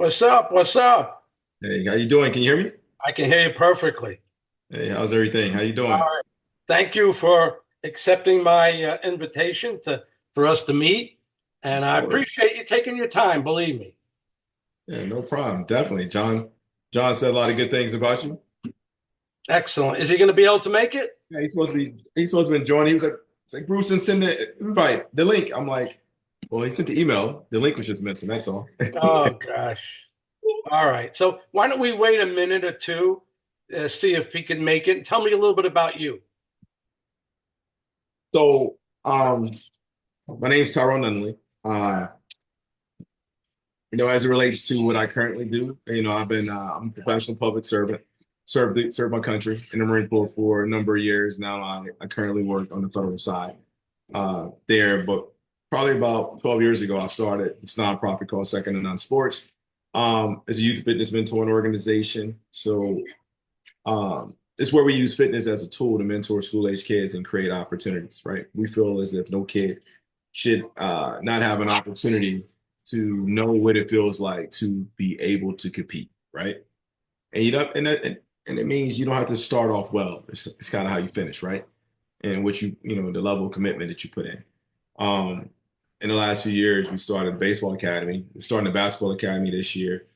What's up? What's up? Hey, how you doing? Can you hear me? I can hear you perfectly. Hey, how's everything? How you All doing? right. Thank you for accepting my invitation to for us to meet, and Of I course. appreciate you taking your time. Believe me. Yeah, no problem. Definitely. John said a lot of good things about you. Excellent. Is he going to be able to make it? Yeah, he's supposed to be joining. It's like Bruce and send the invite, the link. I'm like, well, he sent the email. The link was just missing, that's all. Oh gosh. All right. So why don't we wait a minute or two, see if he can make it? Tell me a little bit about you. So, my name's Tyrone Nunley. As it relates to what I currently do, I'm a professional public servant, served my country in the Marine Corps for a number of years. Now I currently work on the federal side there, but probably about 12 years ago, I started this nonprofit called Second to None Sports. It's a youth fitness mentoring organization. So it's where we use fitness as a tool to mentor school age kids and create opportunities, right? We feel as if no kid should not have an opportunity to know what it feels like to be able to compete, right? And you don't, and it means you don't have to start off well. It's kind of how you finish, right? And what the level of commitment that you put in. Um, in the last few years, we started a baseball academy. We're starting a basketball academy this year.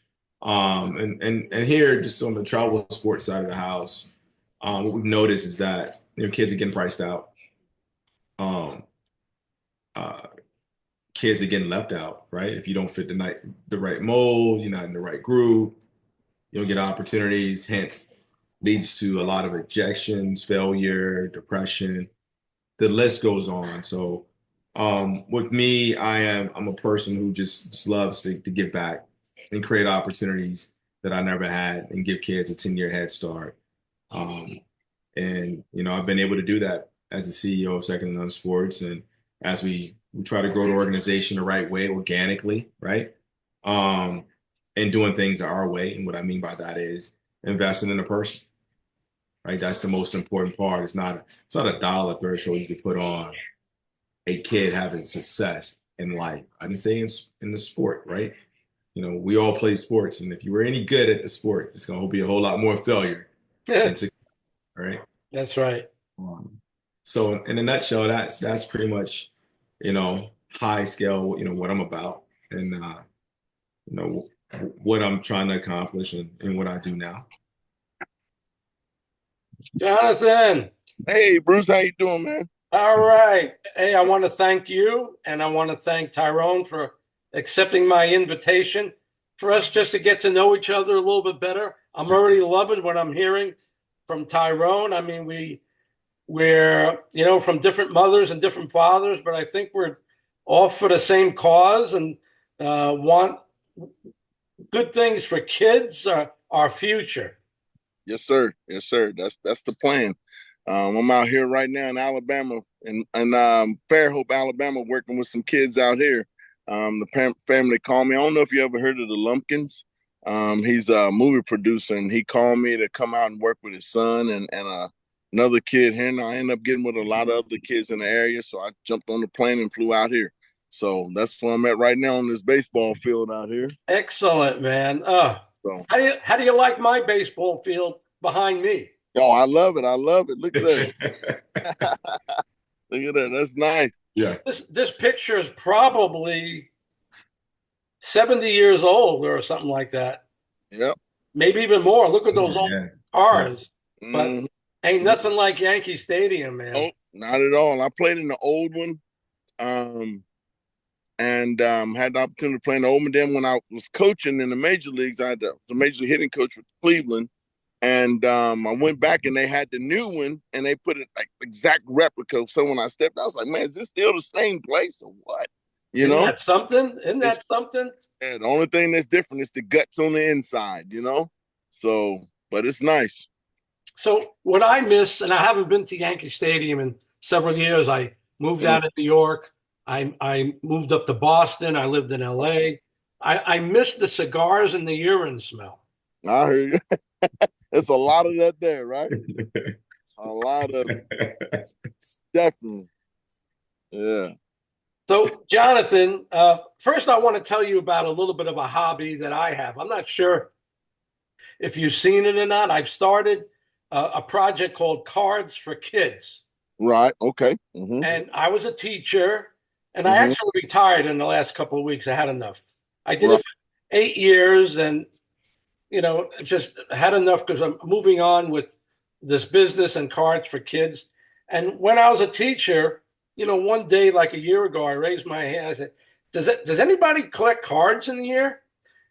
And here, just on the travel sports side of the house, what we've noticed is that kids are getting priced out. Um, uh, Kids are getting left out, right? If you don't fit the right mold, you're not in the right group, you don't get opportunities. Hence, leads to a lot of rejections, failure, depression. The list goes on. So, with me, I'm a person who just loves to give back and create opportunities that I never had and give kids a 10-year head start. Um, and I've been able to do that as the CEO of Second and None Sports, and as we try to grow the organization the right way, organically, right? Um, and doing things our way. And what I mean by that is investing in a person, right? That's the most important part. It's not a dollar threshold you can put on a kid having success in life. I didn't say in the sport, right? We all play sports, and if you were any good at the sport, it's going to be a whole lot more failure than success, right? That's right. Um, so in a nutshell, that's pretty much, high scale, what I'm about and you know what I'm trying to accomplish and what I do now. Jonathan. Hey, Bruce, how you doing, man? All right. Hey, I want to thank you and I want to thank Tyrone for accepting my invitation for us just to get to know each other a little bit better. I'm already loving what I'm hearing from Tyrone. I mean, we're, from different mothers and different fathers, but I think we're all for the same cause and want good things for kids, our future. Yes, sir. Yes, sir. That's the plan. I'm out here right now in Alabama, and Fairhope, Alabama, working with some kids out here. The family called me. I don't know if you ever heard of the Lumpkins. He's a movie producer, and he called me to come out and work with his son and another kid here. And I ended up getting with a lot of other kids in the area, so I jumped on the plane and flew out here. So that's where I'm at right now on this baseball field out here. Excellent, man. So, How do you like my baseball field behind me? oh, I love it. I love it. Look at that. Look at that. That's nice. Yeah. This picture is probably 70 years old or something like that. Yep. Maybe even more. Look at those Oh, old yeah. Yeah. cars. But Mm-hmm. ain't nothing like Yankee Stadium, man. Oh, not at all. I played in the old one, um, and had the opportunity to play in the old one. Then when I was coaching in the major leagues, I was a major league hitting coach with Cleveland, and I went back and they had the new one, and they put it like exact replica. So when I stepped, I was like, "Man, is this still the same place or what?" You Isn't know, that something? Isn't it's that something? yeah, the only thing that's different is the guts on the inside. So but it's nice. So what I miss, and I haven't been to Yankee Stadium in several years. I moved Mm, out of New York. I moved up to Boston. I lived in LA. I miss the cigars and the urine smell. I hear you. It's a lot of that there, right? A lot of it. Definitely. Yeah. So, Jonathan, first I want to tell you about a little bit of a hobby that I have. I'm not sure if you've seen it or not. I've started a project called Cards for Kids. Right. Okay. Mm-hmm. And I was a teacher, and I Mm-hmm. actually retired in the last couple of weeks. I had enough. I did it Right. for 8 years, and just had enough because I'm moving on with this business and Cards for Kids. And when I was a teacher, one day like a year ago, I raised my hand. I said, "Does anybody collect cards in the year?"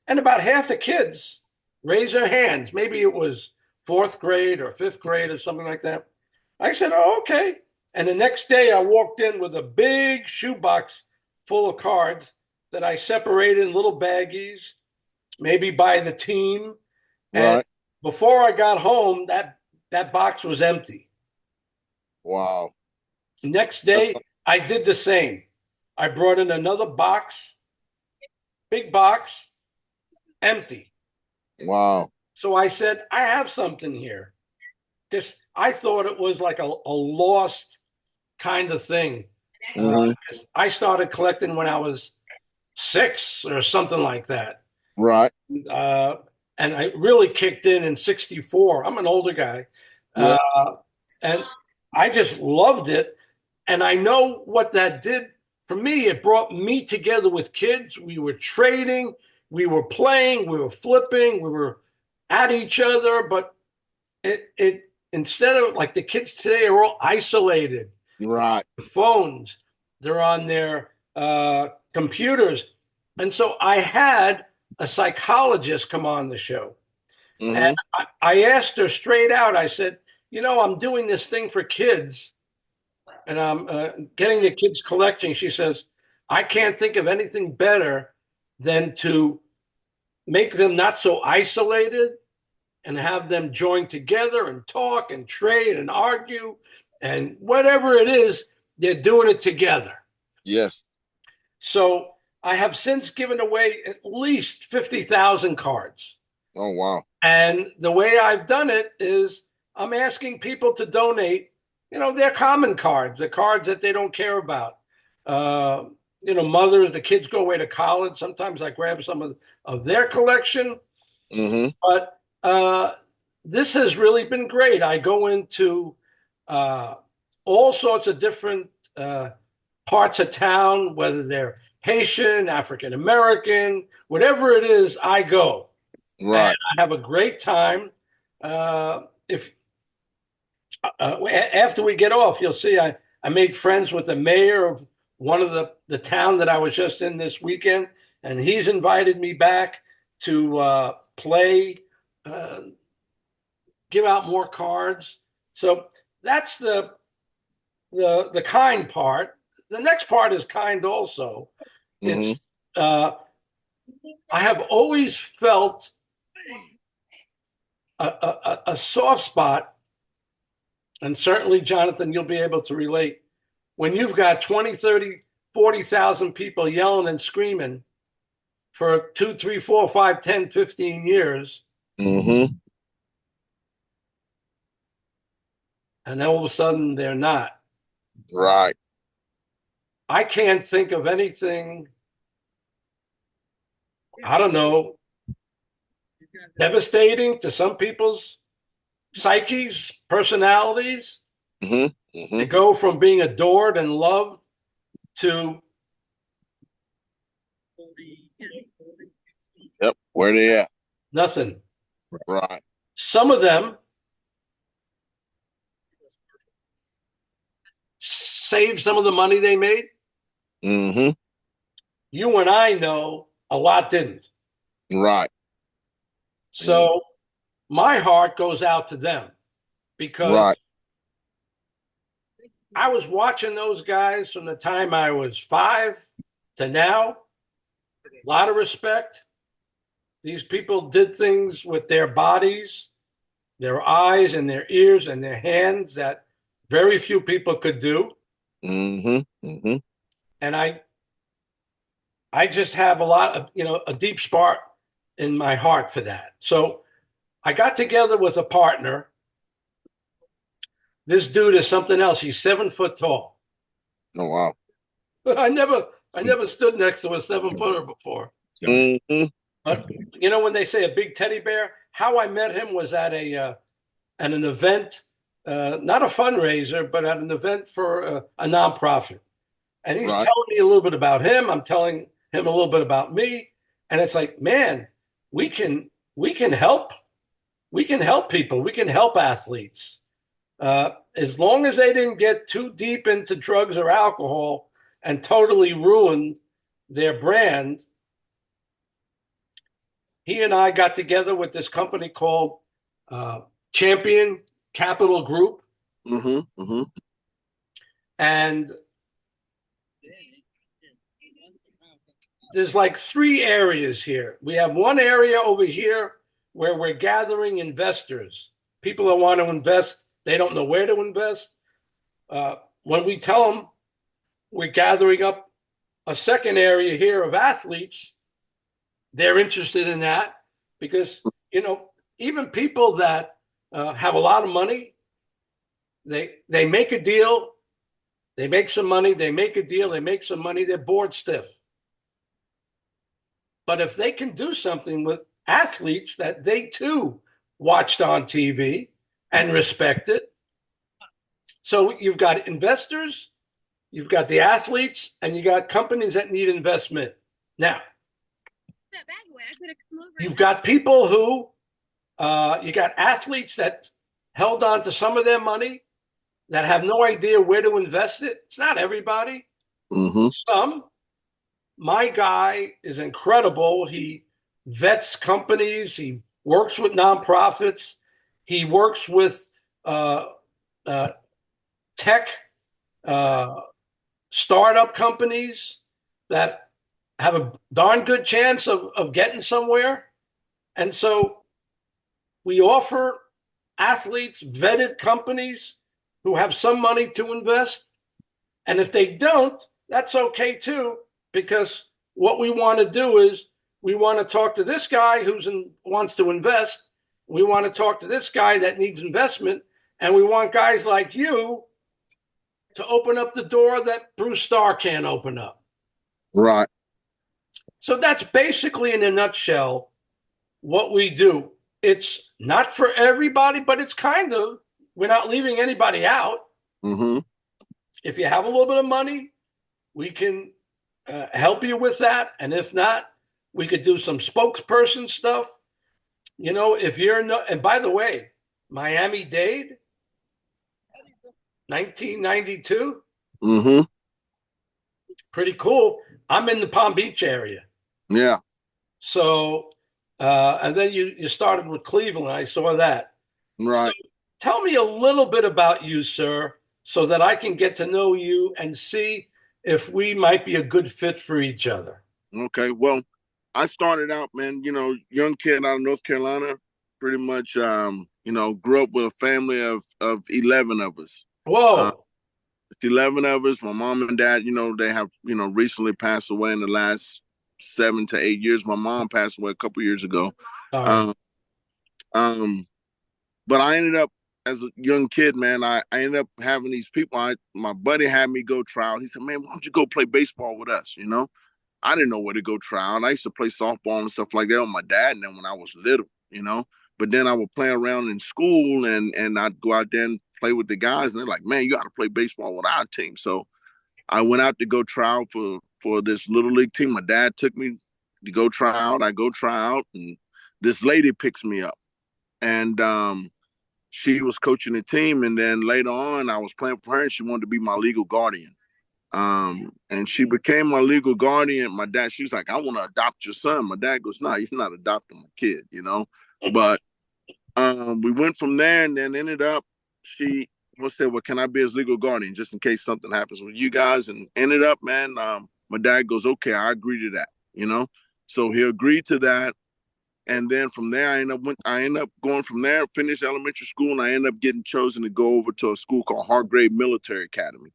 And about half the kids raised their hands. Maybe it was fourth grade or fifth grade or something like that. I said, "Oh, okay." And the next day, I walked in with a big shoebox full of cards that I separated in little baggies, maybe by the team. And Right. before I got home, that box was empty. Wow. Next That's day, I did the same. I brought in another box, big box, empty. wow. So I said, I have something here. Because I thought it was like a lost kind of thing. Mm-hmm. 'Cause I started collecting when I was 6 or something like that. Right. Uh, and I really kicked in '64. I'm an older guy. Yeah. And I just loved it. And I know what that did for me. It brought me together with kids. We were trading, we were playing, we were flipping, we were at each other. But it instead of like the kids today are all isolated, Right. phones, they're on their computers. And so I had a psychologist come on the show. And Mm-hmm. I asked her straight out, I said, I'm doing this thing for kids and I'm getting the kids collecting. She says, I can't think of anything better than to make them not so isolated and have them join together and talk and trade and argue and whatever it is, they're doing it together. Yes. So I have since given away at least 50,000 cards. Oh wow. And the way I've done it is I'm asking people to donate, their common cards, the cards that they don't care about. Uh, mothers, the kids go away to college. Sometimes I grab some of their collection. Mm-hmm. But this has really been great. I go into uh, all sorts of different parts of town, whether they're Haitian, African American, whatever it is, I go. And Right. I have a great time. If After we get off, you'll see I made friends with the mayor of one of the town that I was just in this weekend, and he's invited me back to play, uh, give out more cards. So that's the kind part. The next part is kind also. Mm-hmm. It's I have always felt a soft spot, and certainly, Jonathan, you'll be able to relate. When you've got 20, 30, 40,000 people yelling and screaming for 2, 3, 4, 5, 10, 15 years, Mm-hmm. and then all of a sudden they're not. Right. I can't think of anything, I don't know, devastating to some people's psyches, personalities, Mm-hmm. to Mm-hmm. go from being adored and loved to Yep. Where they at? nothing. Right. Some of them saved some of the money they made. Mm-hmm. You and I know a lot didn't. Right. So my heart goes out to them because Right. I was watching those guys from the time I was 5 to now. A lot of respect. These people did things with their bodies, their eyes, and their ears, and their hands that very few people could do. Mm-hmm. Mm-hmm. And I just have a lot of, a deep spot in my heart for that. So I got together with a partner. This dude is something else. He's 7 foot tall. Oh wow. I never stood next to a 7-footer before. Hmm. But you know when they say a big teddy bear, how I met him was at an event, not a fundraiser, but at an event for a nonprofit. And he's Right. telling me a little bit about him. I'm telling him a little bit about me, and it's like, man, we can we can help we can help people. We can help athletes as long as they didn't get too deep into drugs or alcohol and totally ruin their brand. He and I got together with this company called uh, Champion Capital Group, Hmm. Hmm. and there's like three areas here. We have one area over here where we're gathering investors, people that want to invest. They don't know where to invest. When we tell them we're gathering up a second area here of athletes, they're interested in that because, even people that have a lot of money, they make a deal, they make some money, they make a deal, they make some money, they're bored stiff. But if they can do something with athletes that they too watched on TV and respected, so you've got investors, you've got the athletes, and you got companies that need investment. Now, you've got people who, you got athletes that held on to some of their money that have no idea where to invest it. It's not everybody. Hmm. Some. My guy is incredible. He vets companies. He works with nonprofits. He works with uh, uh, tech uh, startup companies that have a darn good chance of getting somewhere. And so we offer athletes vetted companies who have some money to invest. And if they don't, that's okay too, because what we want to do is we want to talk to this guy wants to invest. We want to talk to this guy that needs investment. And we want guys like you to open up the door that Bruce Starr can't open up. Right. So that's basically, in a nutshell, what we do. It's not for everybody, but it's kind of, we're not leaving anybody out. Hmm. If you have a little bit of money, we can help you with that. And if not, we could do some spokesperson stuff. If you're no, and by the way, Miami Dade, 1992, Hmm. pretty cool. I'm in the Palm Beach area. Yeah. So, and then you started with Cleveland. I saw that. So Right. tell me a little bit about you, sir, so that I can get to know you and see if we might be a good fit for each other. Okay. Well, I started out, man, young kid out of North Carolina, pretty much, grew up with a family of 11 of us. Uh, Whoa. it's 11 of us. My mom and dad, they have, recently passed away in the last 7 to 8 years. My mom passed away a couple years ago. Sorry. Um, um, but I ended up, as a young kid, man, I ended up having these people. My buddy had me go try out. He said, man, why don't you go play baseball with us, I didn't know where to go try out. I used to play softball and stuff like that with my dad and then when I was little. But then I would play around in school and I'd go out there and play with the guys and they're like, man, you got to play baseball with our team. So I went out to go try out for this little league team. My dad took me to go try out. I go try out and this lady picks me up. And she was coaching the team. And then later on, I was playing for her and she wanted to be my legal guardian. And she became my legal guardian. My dad, she was like, I want to adopt your son. My dad goes, no, you're not adopting my kid. But we went from there and then ended up, she said, well, can I be his legal guardian just in case something happens with you guys? And ended up, man, my dad goes, okay, I agree to that. So he agreed to that. And then from there, I ended up going from there, finished elementary school, and I ended up getting chosen to go over to a school called Hargrave Military Academy.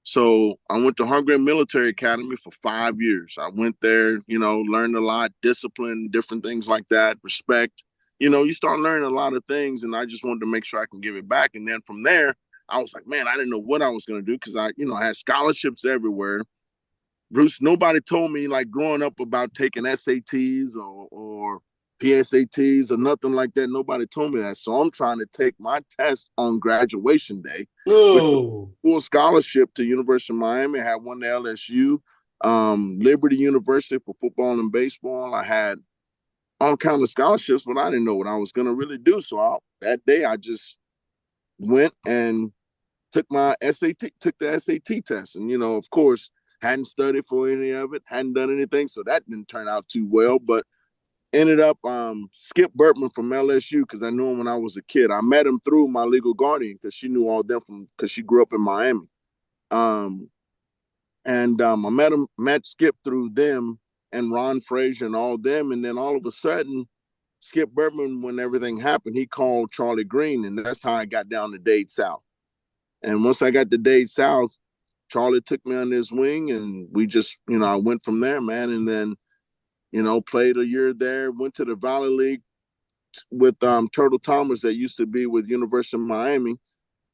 So I went to Hargrave Military Academy for 5 years. I went there, learned a lot, discipline, different things like that, respect. You start learning a lot of things, and I just wanted to make sure I can give it back. And then from there, I was like, man, I didn't know what I was going to do because I had scholarships everywhere. Bruce, nobody told me like growing up about taking SATs or PSATs or nothing like that. Nobody told me that. So I'm trying to take my test on graduation day with Oh, full scholarship to University of Miami. I had one to LSU, Liberty University for football and baseball. I had all kinds of scholarships, but I didn't know what I was going to really do. So that day I just went and took the SAT test. And, of course, hadn't studied for any of it, hadn't done anything. So that didn't turn out too well, but ended up Skip Burtman from LSU, because I knew him when I was a kid. I met him through my legal guardian because she knew all them because she grew up in Miami. I met Skip through them and Ron Frazier and all them. And then all of a sudden, Skip Burtman, when everything happened, he called Charlie Green, and that's how I got down to Dade South. And once I got to Dade South, Charlie took me under his wing, and we just, I went from there, man. And then, played a year there, went to the Valley League with Turtle Thomas that used to be with University of Miami.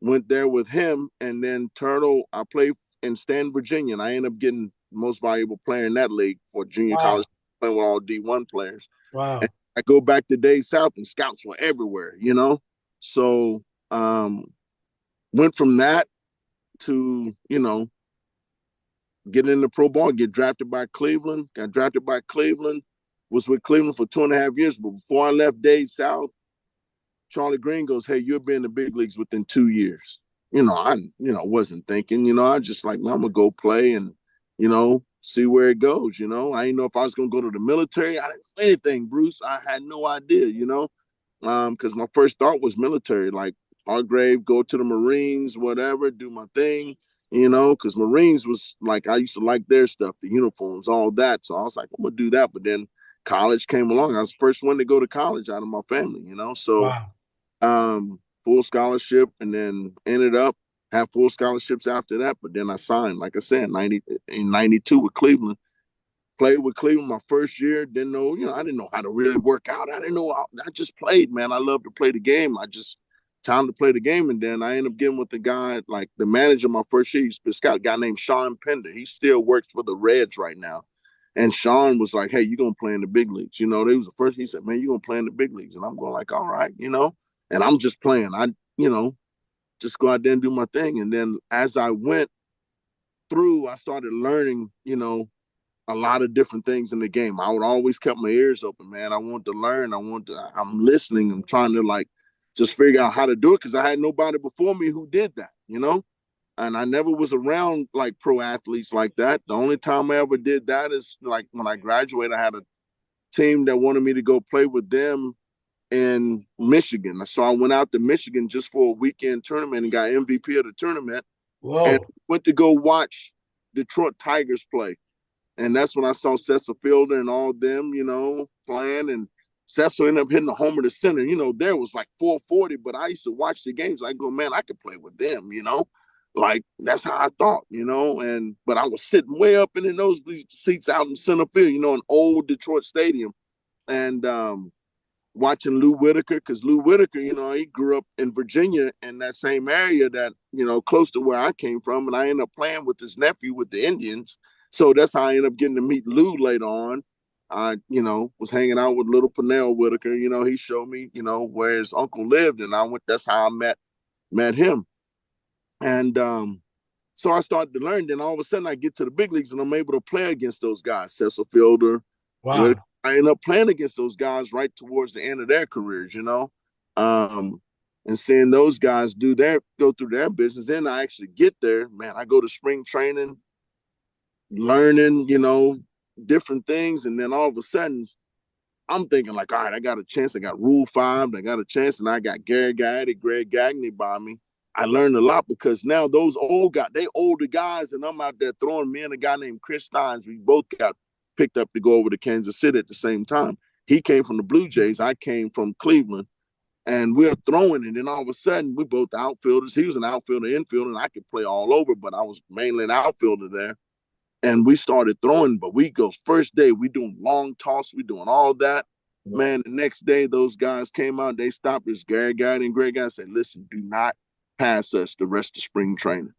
Went there with him, and then Turtle, I played in Stanton, Virginia, and I ended up getting most valuable player in that league for junior college, wow. playing with all D1 players. Wow. And I go back to Dade South, and scouts were everywhere, So went from that to, get in the pro ball, get drafted by Cleveland, got drafted by Cleveland, was with Cleveland for 2.5 years. But before I left Dade South, Charlie Green goes, "Hey, you'll be in the big leagues within 2 years." I wasn't thinking, I just like, man, I'm gonna go play and, see where it goes. I didn't know if I was gonna go to the military. I didn't know anything, Bruce. I had no idea, because my first thought was military, like Hargrave, go to the Marines, whatever, do my thing, because Marines was like, I used to like their stuff, the uniforms, all that. So I was like, I'm gonna do that. But then college came along. I was the first one to go to college out of my family, So Wow. full scholarship, and then ended up have full scholarships after that. But then I signed, like I said, in 92 with Cleveland. Played with Cleveland my first year. Didn't know, I didn't know how to really work out. I didn't know. I just played, man. I love to play the game. I just time to play the game. And then I ended up getting with the guy, like the manager my first year. He's a scout, a guy named Sean Pender. He still works for the Reds right now. And Sean was like, "Hey, you're gonna play in the big leagues." They was the first. He said, "Man, you're gonna play in the big leagues." And I'm going like, "All right," And I'm just playing. Just go out there and do my thing. And then as I went through, I started learning, a lot of different things in the game. I would always keep my ears open, man. I want to learn. I'm listening. I'm trying to like just figure out how to do it, because I had nobody before me who did that, And I never was around like pro athletes like that. The only time I ever did that is like when I graduated, I had a team that wanted me to go play with them in Michigan. So I went out to Michigan just for a weekend tournament and got MVP of the tournament, and Whoa. went to go watch Detroit Tigers play. And that's when I saw Cecil Fielder and all them, playing. And Cecil ended up hitting the homer to center. There was like 440, but I used to watch the games. I go, man, I could play with them, Like that's how I thought, but I was sitting way up in the nosebleed seats out in center field, an old Detroit stadium. And watching Lou Whitaker, because Lou Whitaker, he grew up in Virginia in that same area that, close to where I came from. And I ended up playing with his nephew with the Indians. So that's how I ended up getting to meet Lou later on. I, was hanging out with little Pernell Whitaker. He showed me, where his uncle lived. And that's how I met him. And so I started to learn. Then all of a sudden I get to the big leagues and I'm able to play against those guys, Cecil Fielder, Whitaker. Wow. I ended up playing against those guys right towards the end of their careers, and seeing those guys go through their business. Then I actually get there, man. I go to spring training, learning, different things, and then all of a sudden, I'm thinking like, all right, I got a chance. I got Rule 5, I got a chance, and I got Gary Gaddy, Greg Gagne by me. I learned a lot because now those older guys, and I'm out there throwing. Me and a guy named Chris Steins, we both got picked up to go over to Kansas City at the same time. He came from the Blue Jays. I came from Cleveland. And we're throwing, and then all of a sudden, we're both outfielders. He was an outfielder, infielder, and I could play all over, but I was mainly an outfielder there. And we started throwing, but we go first day, we doing long toss, we doing all that. Man, the next day, those guys came out, they stopped us, Gary Guy and Greg Guy said, "Listen, do not pass us the rest of spring training."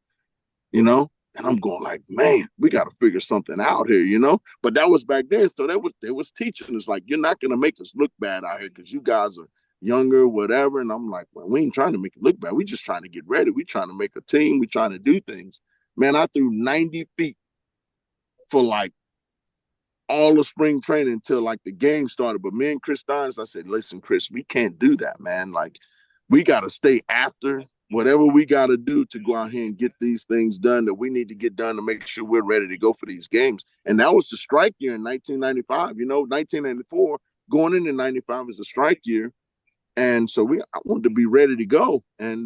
And I'm going like, man, we got to figure something out here, you know? But that was back then. So they was teaching us like, you're not going to make us look bad out here because you guys are younger, whatever. And I'm like, well, we ain't trying to make it look bad. We just trying to get ready. We trying to make a team. We trying to do things. Man, I threw 90 feet for like all of spring training until like the game started. But me and Chris Dines, I said, listen, Chris, we can't do that, man. Like, we got to stay after whatever we got to do to go out here and get these things done that we need to get done to make sure we're ready to go for these games. And that was the strike year in 1995. You know, 1994 going into 95 is a strike year. And so I wanted to be ready to go. And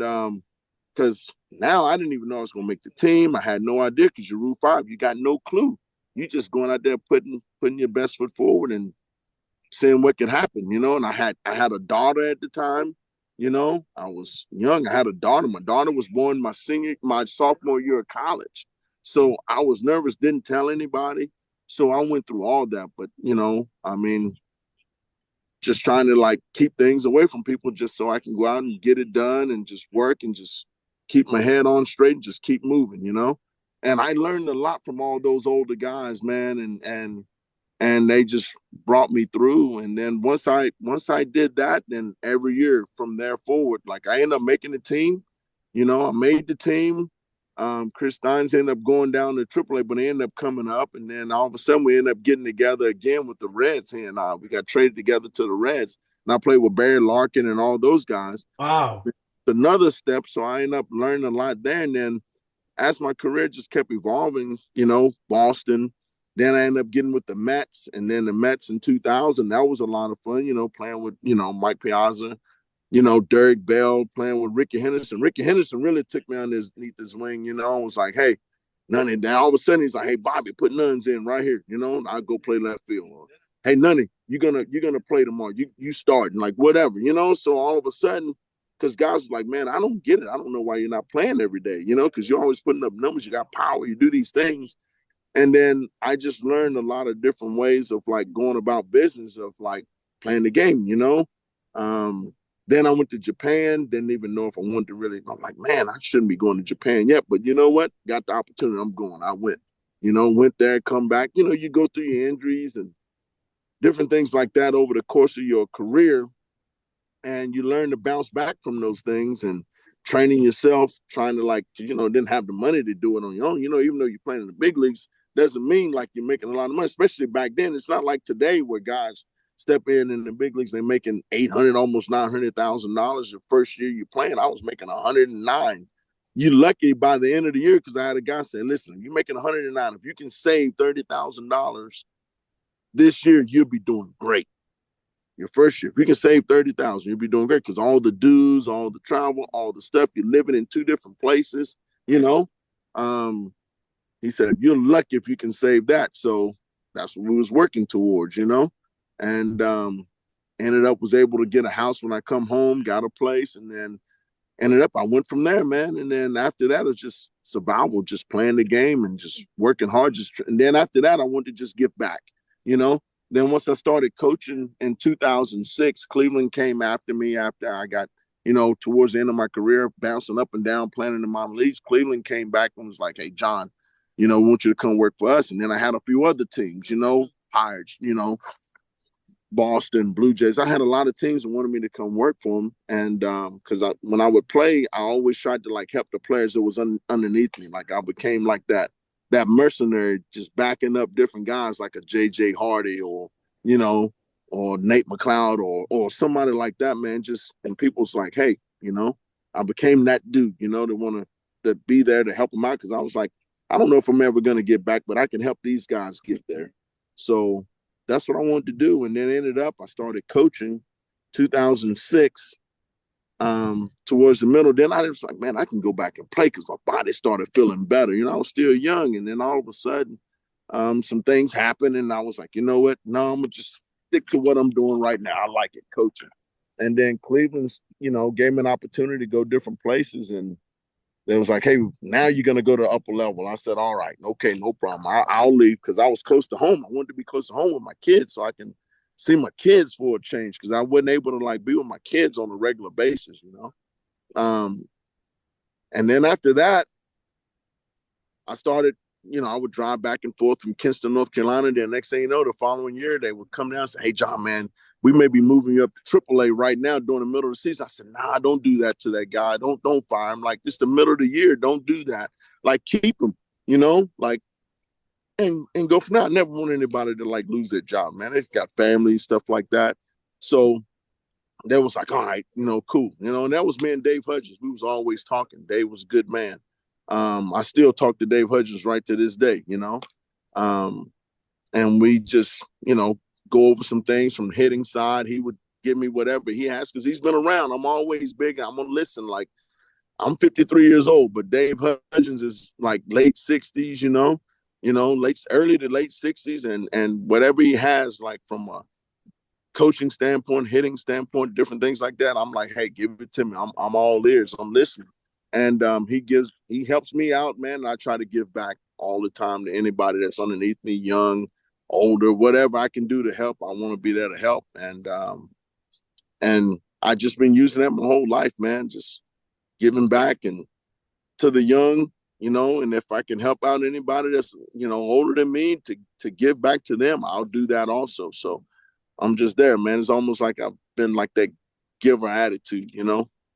because now I didn't even know I was going to make the team. I had no idea because you're Rule 5. You got no clue. You just going out there putting your best foot forward and seeing what could happen, you know. And I had a daughter at the time, you know. I was young. I had a daughter. My daughter was born my sophomore year of college. So I was nervous, didn't tell anybody. So I went through all that. But, you know, I mean, just trying to like keep things away from people just so I can go out and get it done and just work and just keep my head on straight and just keep moving, you know. And I learned a lot from all those older guys, man, and they just brought me through. And then once I did that, then every year from there forward, like I ended up making the team. You know, I made the team. Chris Steins ended up going down to AAA, but he ended up coming up, and then all of a sudden we ended up getting together again with the Reds. He and I, we got traded together to the Reds, and I played with Barry Larkin and all those guys. Wow. Another step, so I ended up learning a lot there. And then as my career just kept evolving, you know, Boston. Then I ended up getting with the Mets, and then the Mets in 2000. That was a lot of fun, you know, playing with, you know, Mike Piazza, you know, Derek Bell, playing with Ricky Henderson. Ricky Henderson really took me underneath his wing, you know, and was like, hey, Nunny. Then all of a sudden he's like, hey, Bobby, put Nuns in right here, you know, and I go play left field. Or, hey, Nunny, you're gonna play tomorrow. You starting, like whatever, you know. So all of a sudden, because guys are like, man, I don't get it. I don't know why you're not playing every day, you know, because you're always putting up numbers. You got power. You do these things. And then I just learned a lot of different ways of like going about business of like playing the game, you know. Um, then I went to Japan. Didn't even know if I wanted to really. I'm like, man, I shouldn't be going to Japan yet. But you know what? Got the opportunity. I'm going. I went. You know, went there, come back. You know, you go through your injuries and different things like that over the course of your career, and you learn to bounce back from those things and training yourself, trying to like, you know, didn't have the money to do it on your own. You know, even though you're playing in the big leagues, doesn't mean like you're making a lot of money, especially back then. It's not like today where guys step in the big leagues, they're making 800, almost $900,000 the first year you're playing. I was making 109. You're lucky by the end of the year because I had a guy say, listen, you're making 109. If you can save $30,000 this year, you'll be doing great. Your first year, if you can save 30,000, you'll be doing great because all the dues, all the travel, all the stuff, you're living in two different places, you know. Um, he said, you're lucky if you can save that. So that's what we was working towards, you know. And ended up was able to get a house when I come home, got a place, and then ended up I went from there, man. And then after that, it was just survival, just playing the game and just working hard. And then after that, I wanted to just give back, you know. Then once I started coaching in 2006, Cleveland came after me after I got, you know, towards the end of my career, bouncing up and down, playing in the minor leagues. Cleveland came back and was like, hey, John, you know, we want you to come work for us. And then I had a few other teams, you know, Pirates, you know, Boston, Blue Jays. I had a lot of teams that wanted me to come work for them. And because when I would play, I always tried to like help the players that was underneath me. Like I became like that mercenary, just backing up different guys like a JJ Hardy or, you know, or Nate McLeod or somebody like that, man. Just, and people's like, hey, you know, I became that dude, you know, that want to be there to help them out. Cause I was like, I don't know if I'm ever going to get back, but I can help these guys get there. So that's what I wanted to do. And then ended up, I started coaching 2006 towards the middle. Then I was like, man, I can go back and play because my body started feeling better. You know, I was still young. And then all of a sudden, some things happened. And I was like, you know what? No, I'm going to just stick to what I'm doing right now. I like it, coaching. And then Cleveland's, you know, gave me an opportunity to go different places. And they was like, hey, now you're going to go to upper level. I said, all right, okay, no problem. I'll leave because I was close to home. I wanted to be close to home with my kids so I can see my kids for a change because I wasn't able to like be with my kids on a regular basis, you know. And then after that, I started, I would drive back and forth from Kinston, North Carolina. Then next thing you know, the following year, they would come down and say, "Hey, John, man, we may be moving you up to AAA right now during the middle of the season." I said, "Nah, don't do that to that guy. Don't fire him. Like, it's the middle of the year. Don't do that. Like, keep him, like, and go from there." I never want anybody to like lose their job, man. They've got families, stuff like that. So that was like, all right, cool. And that was me and Dave Hudgens. We was always talking. Dave was a good man. I still talk to Dave Hudgens right to this day, and we just, go over some things from hitting side. He would give me whatever he has because he's been around. I'm always big. I'm going to listen. Like, I'm 53 years old, but Dave Hudgens is like late 60s, early to late 60s. And whatever he has, like from a coaching standpoint, hitting standpoint, different things like that, I'm like, hey, give it to me. I'm all ears. I'm listening. And he helps me out, man. And I try to give back all the time to anybody that's underneath me, young, older, whatever I can do to help. I want to be there to help. And I just been using that my whole life, man. Just giving back and to the young, and if I can help out anybody that's, older than me to give back to them, I'll do that also. So I'm just there, man. It's almost like I've been like that giver attitude,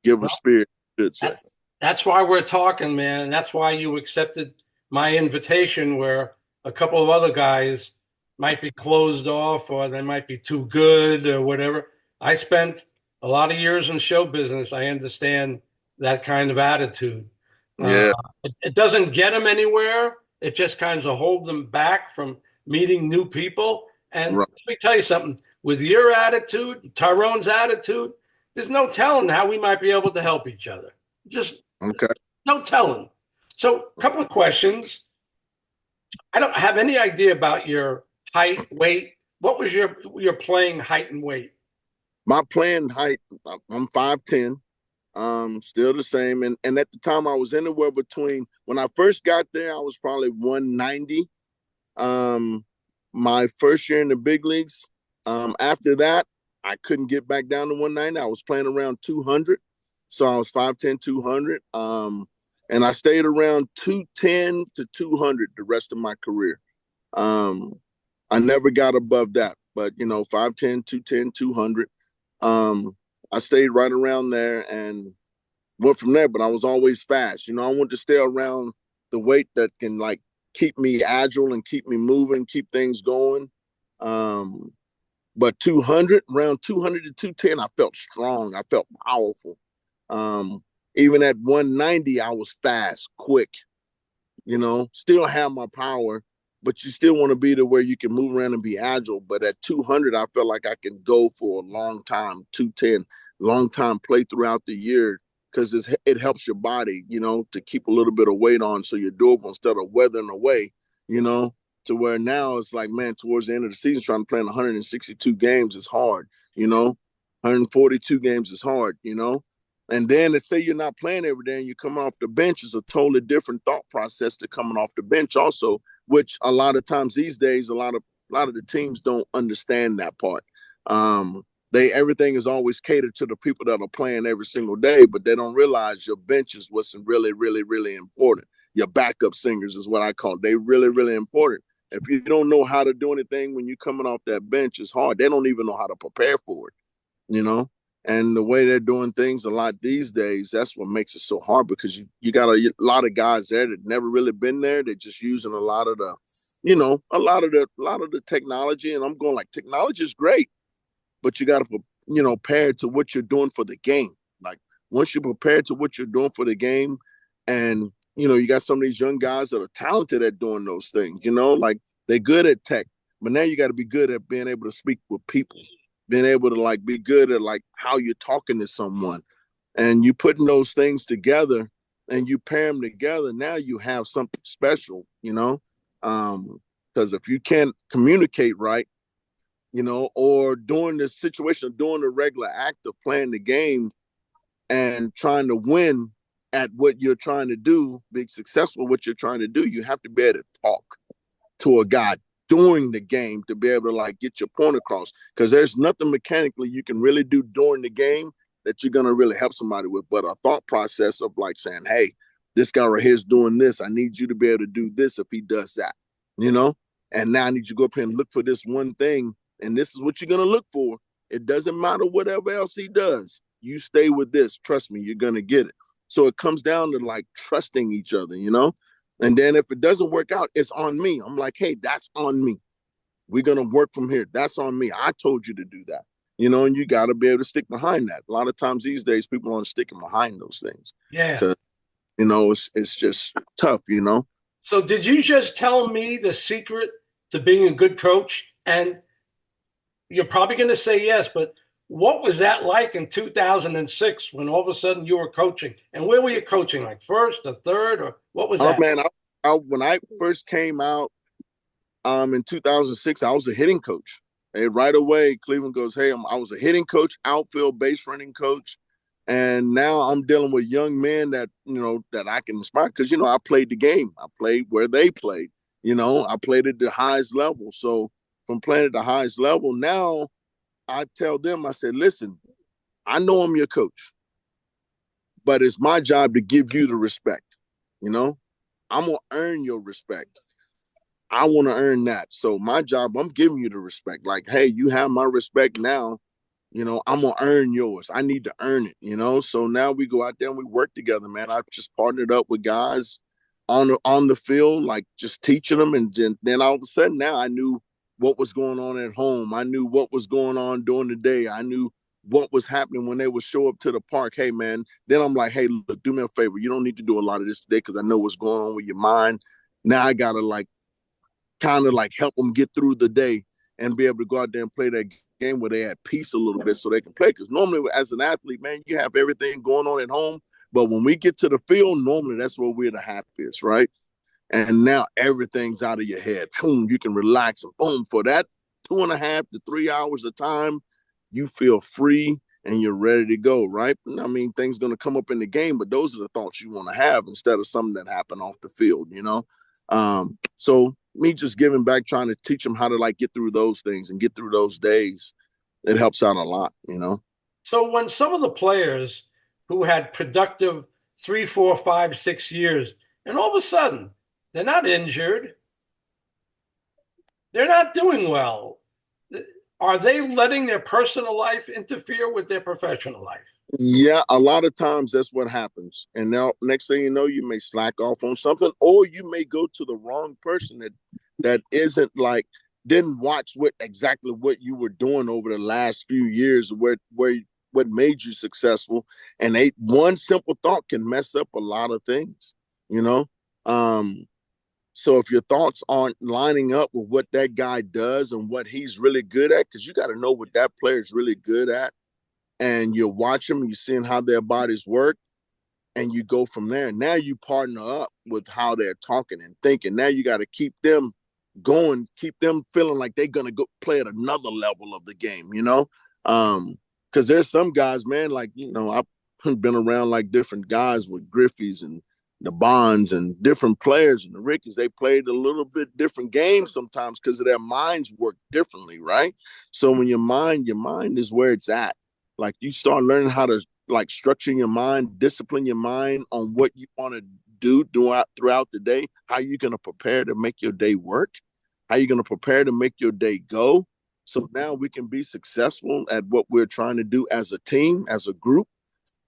giver spirit, I should say. That's why we're talking, man. And that's why you accepted my invitation, where a couple of other guys might be closed off or they might be too good or whatever. I spent a lot of years in show business. I understand that kind of attitude. Yeah. It doesn't get them anywhere. It just kind of holds them back from meeting new people. And Right. let me tell you something, with your attitude, Tyrone's attitude, there's no telling how we might be able to help each other. Just Okay. no telling. So, a couple of questions. I don't have any idea about your height, weight. What was your playing height and weight? My playing height, I'm 5'10", still the same. And at the time I was anywhere between, when I first got there, I was probably 190. My first year in the big leagues. After that, I couldn't get back down to 190. I was playing around 200. So I was 5'10", 200. And I stayed around 210 to 200 the rest of my career. I never got above that, but 5'10", 210, 200. I stayed right around there and went from there, but I was always fast. I wanted to stay around the weight that can like keep me agile and keep me moving, keep things going. But 200, around 200 to 210, I felt strong. I felt powerful. Even at 190, I was fast, quick, still have my power, but you still want to be to where you can move around and be agile. But at 200, I felt like I can go for a long time, 210, long time play throughout the year, because it helps your body, to keep a little bit of weight on so you're durable instead of weathering away, to where now it's like, man, towards the end of the season, trying to play in 162 games is hard, 142 games is hard, And then let's say you're not playing every day and you come off the bench, is a totally different thought process to coming off the bench also, which a lot of times these days, a lot of the teams don't understand that part. Everything is always catered to the people that are playing every single day, but they don't realize your bench is what's really, really, really important. Your backup singers is what I call it. They really, really important. If you don't know how to do anything when you're coming off that bench, it's hard. They don't even know how to prepare for it, And the way they're doing things a lot these days, that's what makes it so hard, because you got a lot of guys there that never really been there. They're just using a lot of the, a lot of the technology. And I'm going like, technology is great, but you got to, pair it to what you're doing for the game. Like, once you're prepared to what you're doing for the game, and, you got some of these young guys that are talented at doing those things, like they're good at tech, but now you got to be good at being able to speak with people, being able to like be good at like how you're talking to someone, and you putting those things together and you pair them together. Now you have something special, because if you can't communicate right, or during the situation, doing the regular act of playing the game and trying to win at what you're trying to do, be successful at what you're trying to do, you have to be able to talk to a guy during the game to be able to like get your point across, because there's nothing mechanically you can really do during the game that you're going to really help somebody with, but a thought process of like saying, hey, this guy right here is doing this. I need you to be able to do this if he does that, you know? And now I need you to go up here and look for this one thing. And this is what you're going to look for. It doesn't matter whatever else he does. You stay with this. Trust me, you're going to get it. So it comes down to like trusting each other, you know? And then if it doesn't work out, it's on me. I'm like, hey, that's on me. We're going to work from here. That's on me. I told you to do that, you know, and you got to be able to stick behind that. A lot of times these days, people aren't sticking behind those things. Yeah. Because, you know, it's just tough, you know? So did you just tell me the secret to being a good coach? And you're probably going to say yes, but what was that like in 2006 when all of a sudden you were coaching? And where were you coaching? Like first or third, or what was Oh, that? man, when I first came out in 2006, I was a hitting coach. And right away, Cleveland goes, hey, I was a hitting coach, outfield base running coach. And now I'm dealing with young men that, you know, that I can inspire because, you know, I played the game. I played where they played. You know, I played at the highest level. So from playing at the highest level, now I tell them, I said, listen, I know I'm your coach, but it's my job to give you the respect. You know, I'm going to earn your respect. I want to earn that. So my job, I'm giving you the respect. Like, hey, you have my respect now. You know, I'm going to earn yours. I need to earn it, you know? So now we go out there and we work together, man. I've just partnered up with guys on the field, like just teaching them. And then all of a sudden now I knew what was going on at home. I knew what was going on during the day. I knew what was happening when they would show up to the park. Hey, man, then I'm like, hey, look, do me a favor. You don't need to do a lot of this today because I know what's going on with your mind. Now I got to like kind of like help them get through the day and be able to go out there and play that game where they had peace a little bit so they can play. Because normally as an athlete, man, you have everything going on at home. But when we get to the field, normally that's where we're the happiest, right? And now everything's out of your head. Boom, you can relax and boom, for that 2.5 to 3 hours of time, you feel free and you're ready to go, right? I mean, things going to come up in the game, but those are the thoughts you want to have instead of something that happened off the field, you know? So me just giving back, trying to teach them how to like get through those things and get through those days, it helps out a lot, you know? So when some of the players who had productive 3, 4, 5, 6 years, and all of a sudden they're not injured, they're not doing well, are they letting their personal life interfere with their professional life? Yeah, a lot of times that's what happens. And now next thing you know, you may slack off on something, or you may go to the wrong person that isn't like didn't watch what you were doing over the last few years, where what made you successful. And one simple thought can mess up a lot of things, you know. So if your thoughts aren't lining up with what that guy does and what he's really good at, because you got to know what that player is really good at, and you watch them, you're seeing how their bodies work, and you go from there. Now you partner up with how they're talking and thinking. Now you got to keep them going, keep them feeling like they're gonna go play at another level of the game, you know? Because there's some guys, man, like, you know, I've been around like different guys with Griffey's and the Bonds and different players and the Rickies. They played a little bit different games sometimes because of their minds work differently, right? So when your mind is where it's at. Like you start learning how to like structure your mind, discipline your mind on what you want to do throughout the day. How you going to prepare to make your day work? How you going to prepare to make your day go? So now we can be successful at what we're trying to do as a team, as a group.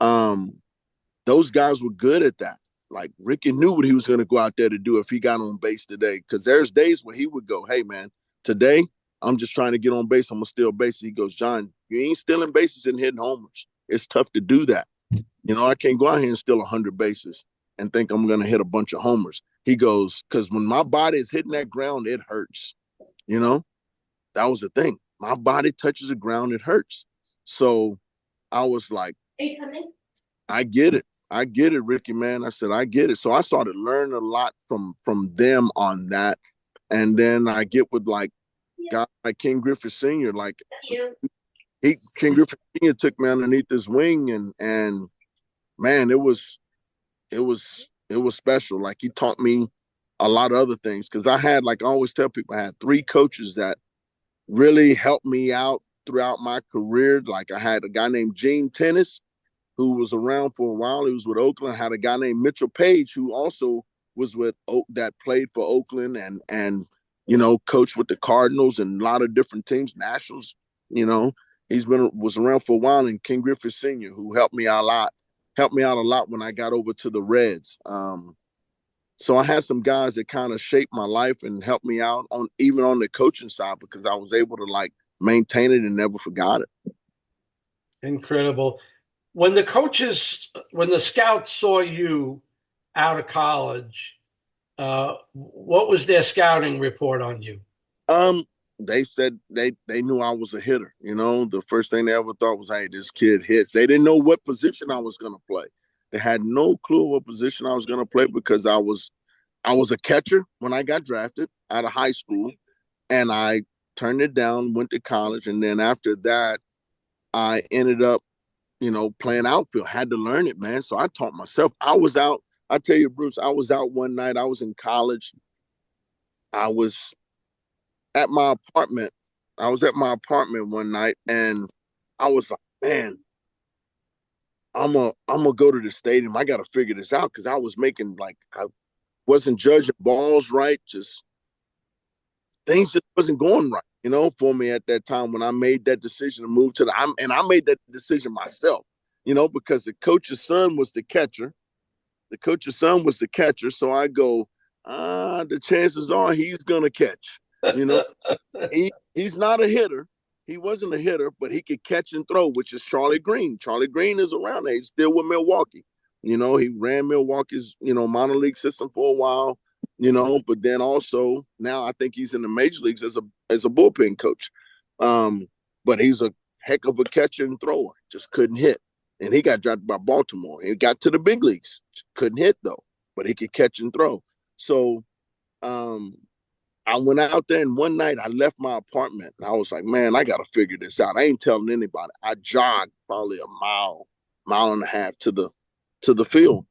Those guys were good at that. Like Ricky knew what he was going to go out there to do if he got on base today. Because there's days where he would go, hey, man, today I'm just trying to get on base. I'm going to steal bases. He goes, John, you ain't stealing bases and hitting homers. It's tough to do that. You know, I can't go out here and steal 100 bases and think I'm going to hit a bunch of homers. He goes, because when my body is hitting that ground, it hurts. You know, that was the thing. My body touches the ground, it hurts. So I was like, I get it. I get it, Ricky, man. I said, I get it. So I started learning a lot from them on that. And then I get with like guys like King Griffith Sr., like King Griffith Sr. took me underneath his wing and man, it was special. Like he taught me a lot of other things. Cause I had, like I always tell people, I had 3 coaches that really helped me out throughout my career. Like I had a guy named Gene Tennis, who was around for a while. He was with Oakland. Had a guy named Mitchell Page who also was with that played for Oakland and coached with the Cardinals and a lot of different teams, Nationals. Was around for a while, and Ken Griffey Sr., who helped me out a lot when I got over to the Reds. So I had some guys that kind of shaped my life and helped me out even on the coaching side, because I was able to maintain it and never forgot it. Incredible. When the scouts saw you out of college, what was their scouting report on you? They said they knew I was a hitter. The first thing they ever thought was, hey, this kid hits. They didn't know what position I was going to play. They had no clue what position I was going to play, because I was a catcher when I got drafted out of high school, and I turned it down, went to college, and then after that, I ended up, playing outfield. Had to learn it, man. So I taught myself. I was out. I tell you, Bruce, I was out one night. I was in college. I was at my apartment. I was at my apartment one night, and I was like, man, I'm gonna go to the stadium. I got to figure this out, because I was making I wasn't judging balls right. Just things just wasn't going right, for me at that time when I made that decision to move to and I made that decision myself, because the coach's son was the catcher. The coach's son was the catcher. So I go, the chances are he's gonna catch. He's not a hitter. He wasn't a hitter, but he could catch and throw, which is Charlie Green. Charlie Green is around there. He's still with Milwaukee. He ran Milwaukee's, minor league system for a while, but then also now I think he's in the major leagues as a bullpen coach. But he's a heck of a catcher and thrower, just couldn't hit. And he got drafted by Baltimore. He got to the big leagues, couldn't hit though, but he could catch and throw. So I went out there, and one night I left my apartment, and I was like, man, I got to figure this out. I ain't telling anybody. I jogged probably a mile and a half to the field.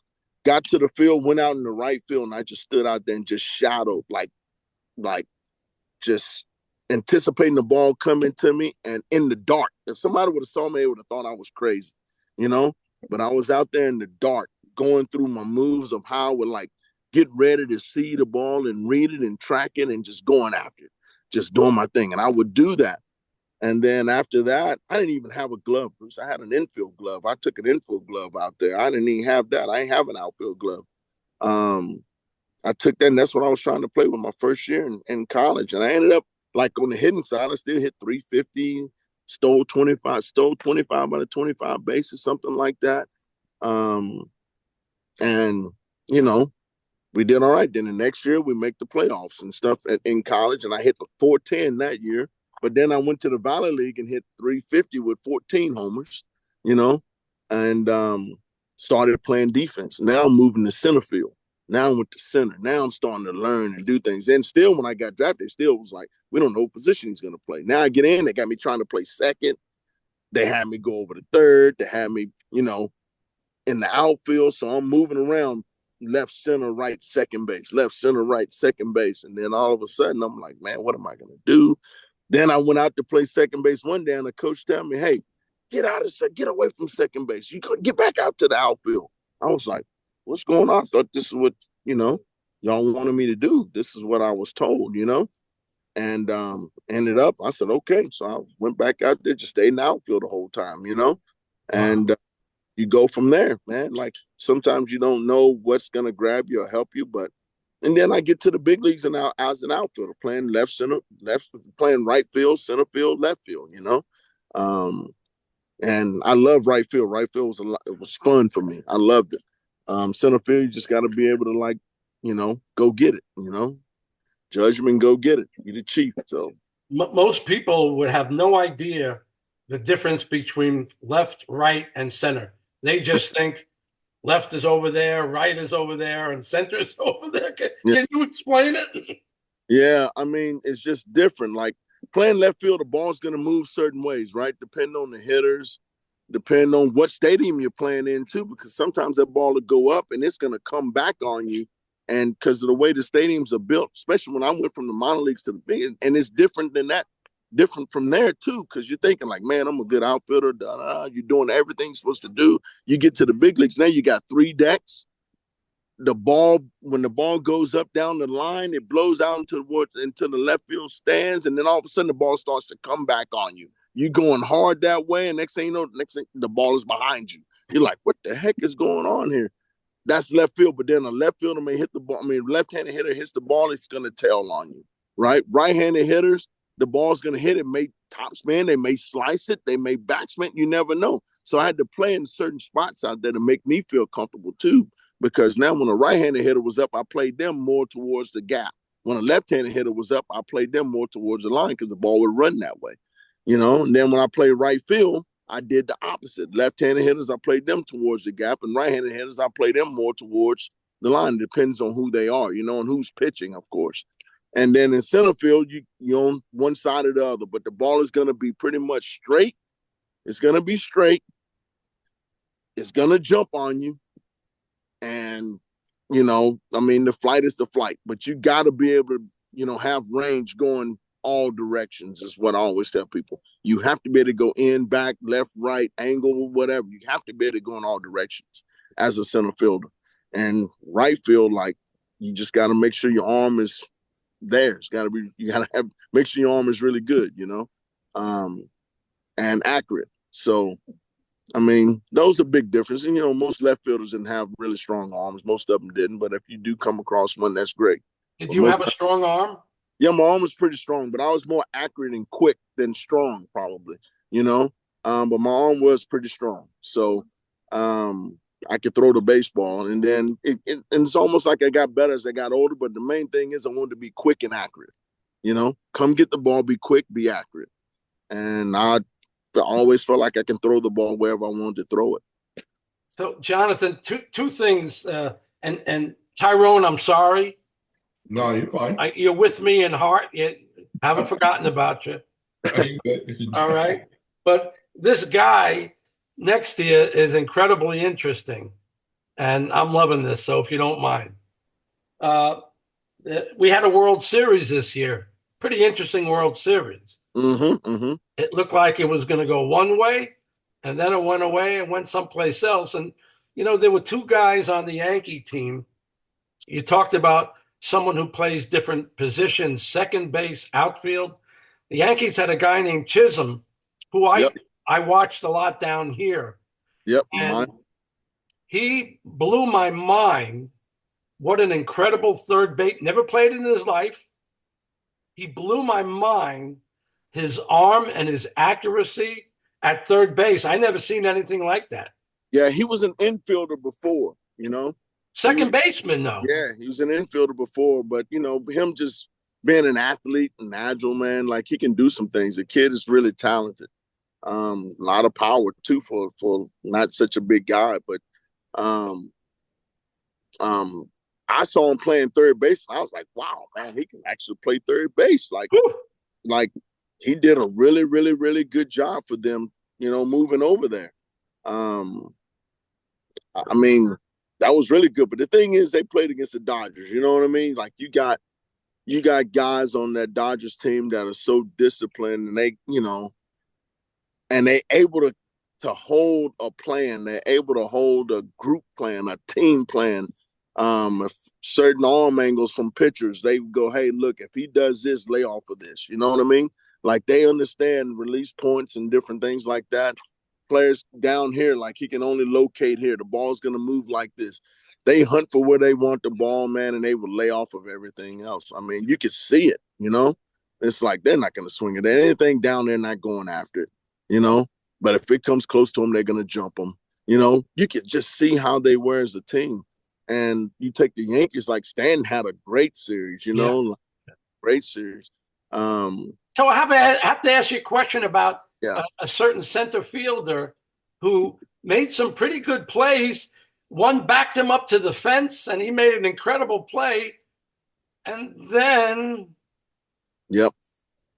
Got to the field, went out in the right field, and I just stood out there and just shadowed, like just anticipating the ball coming to me, and in the dark. If somebody would have saw me, they would have thought I was crazy, But I was out there in the dark, going through my moves of how I would get ready to see the ball and read it and track it and just going after it, just doing my thing. And I would do that. And then after that, I didn't even have a glove, Bruce. I had an infield glove. I took an infield glove out there. I didn't even have that. I didn't have an outfield glove. I took that, and that's what I was trying to play with my first year in college. And I ended up on the hitting side, I still hit 350, stole 25 out of 25 bases, something like that. And, we did all right. Then the next year we make the playoffs and stuff in college, and I hit 410 that year. But then I went to the Valley League and hit 350 with 14 homers, and started playing defense. Now I'm moving to center field. Now I went to center. Now I'm starting to learn and do things. And still, when I got drafted, still was like, we don't know what position he's going to play. Now I get in, they got me trying to play second. They had me go over to third. They had me, in the outfield. So I'm moving around left, center, right, second base, left, center, right, second base. And then all of a sudden, I'm like, man, what am I going to do? Then I went out to play second base one day, and the coach told me, hey, get away from second base. You could get back out to the outfield. I was like, what's going on? I thought this is what, y'all wanted me to do. This is what I was told, and ended up, I said, okay. So I went back out there, just stayed in the outfield the whole time, and you go from there, man. Sometimes you don't know what's going to grab you or help you, and then I get to the big leagues, and now as an outfielder, playing playing right field, center field, left field, and I love right field. Right field it was fun for me. I loved it. Center field, you just got to be able to go get it, judgment, go get it. You're the chief. So Most people would have no idea the difference between left, right, and center. They just think left is over there, right is over there, and center is over there. Can you explain it? Yeah, I mean, it's just different. Playing left field, the ball's going to move certain ways, right? Depending on the hitters, depending on what stadium you're playing in, too, because sometimes that ball will go up and it's going to come back on you. And because of the way the stadiums are built, especially when I went from the minor leagues to the big, and it's different than that different from there too, because you're thinking like, man, I'm a good outfielder. Da, da, da. You're doing everything you're supposed to do. You get to the big leagues now. You got 3 decks. The ball, when the ball goes up down the line, it blows out into the left field stands, and then all of a sudden the ball starts to come back on you. You going hard that way, and next thing you know, the ball is behind you. You're like, what the heck is going on here? That's left field, but then a left fielder may hit the ball. I mean, left-handed hitter hits the ball, it's going to tail on you, right? Right-handed hitters, the ball's going to hit it, may topspin, they may slice it, they may backspin, you never know. So I had to play in certain spots out there to make me feel comfortable too, because now when a right-handed hitter was up, I played them more towards the gap. When a left-handed hitter was up, I played them more towards the line because the ball would run that way, you know? And then when I played right field, I did the opposite. Left-handed hitters, I played them towards the gap, and right-handed hitters, I played them more towards the line. It depends on who they are, you know, and who's pitching, of course. And then in center field, you're on one side or the other, but the ball is going to be pretty much straight. It's going to be straight. It's going to jump on you. And, you know, I mean, the flight is the flight, but you got to be able to, you know, have range going all directions is what I always tell people. You have to be able to go in, back, left, right, angle, whatever. You have to be able to go in all directions as a center fielder. And right field, like, you just got to make sure your arm is there. It's got to be, you got to make sure your arm is really good, you know, and accurate. So, I mean, those are big differences. And, you know, most left fielders didn't have really strong arms. Most of them didn't. But if you do come across one, that's great. Did you have a strong arm? Yeah, my arm was pretty strong, but I was more accurate and quick than strong, probably, you know. But my arm was pretty strong. So I could throw the baseball. And then and it's almost like I got better as I got older. But the main thing is I wanted to be quick and accurate. You know, come get the ball, be quick, be accurate. And I always felt like I can throw the ball wherever I wanted to throw it. So, Jonathan, two things. And Tyrone, I'm sorry. No, you're fine. You're with me in heart. I haven't forgotten about you. All right. But this guy next to you is incredibly interesting. And I'm loving this. So if you don't mind, we had a World Series this year. Pretty interesting World Series. It looked like it was going to go one way, and then it went away and went someplace else. And, you know, there were 2 guys on the Yankee team. You talked about someone who plays different positions, second base, outfield. The Yankees had a guy named Chisholm, who I watched a lot down here. Yep. And he blew my mind. What an incredible third base. Never played in his life. He blew my mind. His arm and his accuracy at third base. I never seen anything like that. Yeah, he was an infielder before, you know. Second baseman, though. Yeah, he was an infielder before, but, you know, him just being an athlete and agile, man, like he can do some things. The kid is really talented. A lot of power, too, for not such a big guy. But I saw him playing third base, and I was like, wow, man, he can actually play third base. Like he did a really, really, really good job for them, you know, moving over there. I mean, that was really good. But the thing is, they played against the Dodgers. You know what I mean? Like you got guys on that Dodgers team that are so disciplined, and they, you know, and they able to hold a plan. They're able to hold a group plan, a team plan. If certain arm angles from pitchers, they go, hey, look, if he does this, lay off of this. You know what I mean? Like they understand release points and different things like that. Players down here, like he can only locate here. The ball's going to move like this. They hunt for where they want the ball, man, and they will lay off of everything else. I mean, you can see it, you know? It's like they're not going to swing it. Anything down there, not going after it, you know? But if it comes close to them, they're going to jump them. You know, you can just see how they were as a team. And you take the Yankees, like Stanton had a great series, you know? Like, great series. So I have to ask you a question about a certain center fielder who made some pretty good plays. One backed him up to the fence, and he made an incredible play. And then, yep,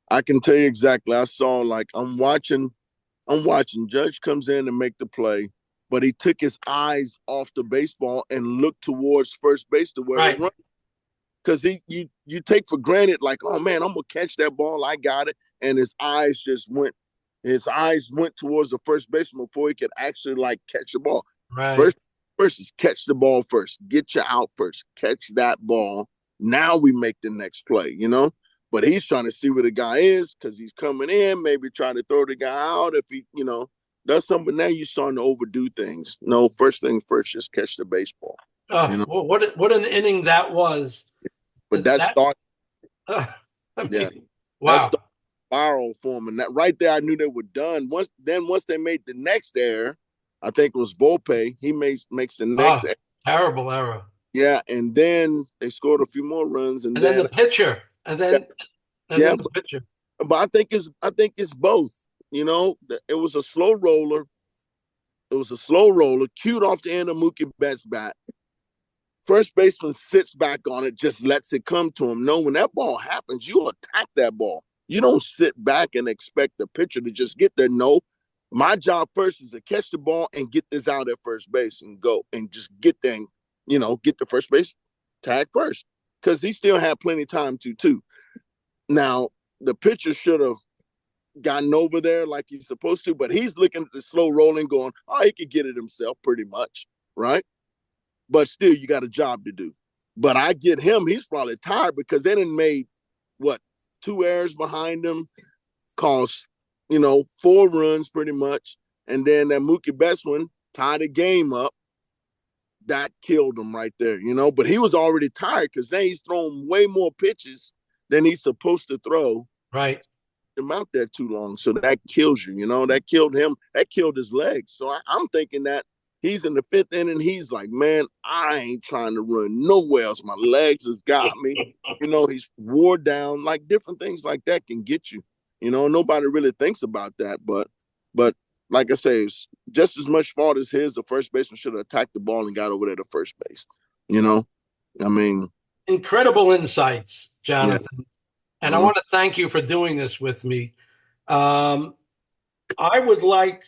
I can tell you exactly. I saw, like, I'm watching. Judge comes in and make the play, but he took his eyes off the baseball and looked towards first base to where it run. Because you take for granted, like, oh man, I'm gonna catch that ball. I got it, and his eyes went towards the first baseman before he could actually like catch the ball. Right. First is catch the ball first, get you out first, catch that ball. Now we make the next play, you know. But he's trying to see where the guy is because he's coming in, maybe trying to throw the guy out if he, you know, does something. But now you're starting to overdo things. No, first things first, just catch the baseball, you know. Well, what an inning that was. But that That start, I yeah, mean, that's wow. spiral for him. And that right there, I knew they were done. Once they made the next error, I think it was Volpe. He makes the next Oh, error. terrible error. Yeah, and then they scored a few more runs, and And then the then pitcher, and yeah, then and yeah, then the pitcher. but I think it's both. You know, it was a slow roller. It was a slow roller, cued off the end of Mookie Betts' bat. First baseman sits back on it, just lets it come to him. No, when that ball happens, you attack that ball. You don't sit back and expect the pitcher to just get there. No, my job first is to catch the ball and get this out at first base and go and just get there and, you know, get the first base tag first. Because he still had plenty of time to, too. Now, the pitcher should have gotten over there like he's supposed to, but he's looking at the slow rolling, going, oh, he could get it himself pretty much, right? But still, you got a job to do. But I get him, he's probably tired because they done made, what, 2 errors behind him, cost, you know, 4 runs pretty much. And then that Mookie Betts one tied the game up. That killed him right there, you know. But he was already tired because then he's thrown way more pitches than he's supposed to throw. Right. Him out there too long. So that kills you, you know, that killed him. That killed his legs. So I'm thinking that he's in the fifth inning. He's like, man, I ain't trying to run nowhere else. My legs has got me. You know, he's wore down. Like different things like that can get you. You know, nobody really thinks about that. But like I say, it's just as much fault as his. The first baseman should have attacked the ball and got over there to first base. You know, I mean, Incredible insights, yeah. Jonathan. And I Uh-huh. want to thank you for doing this with me. Um, I would like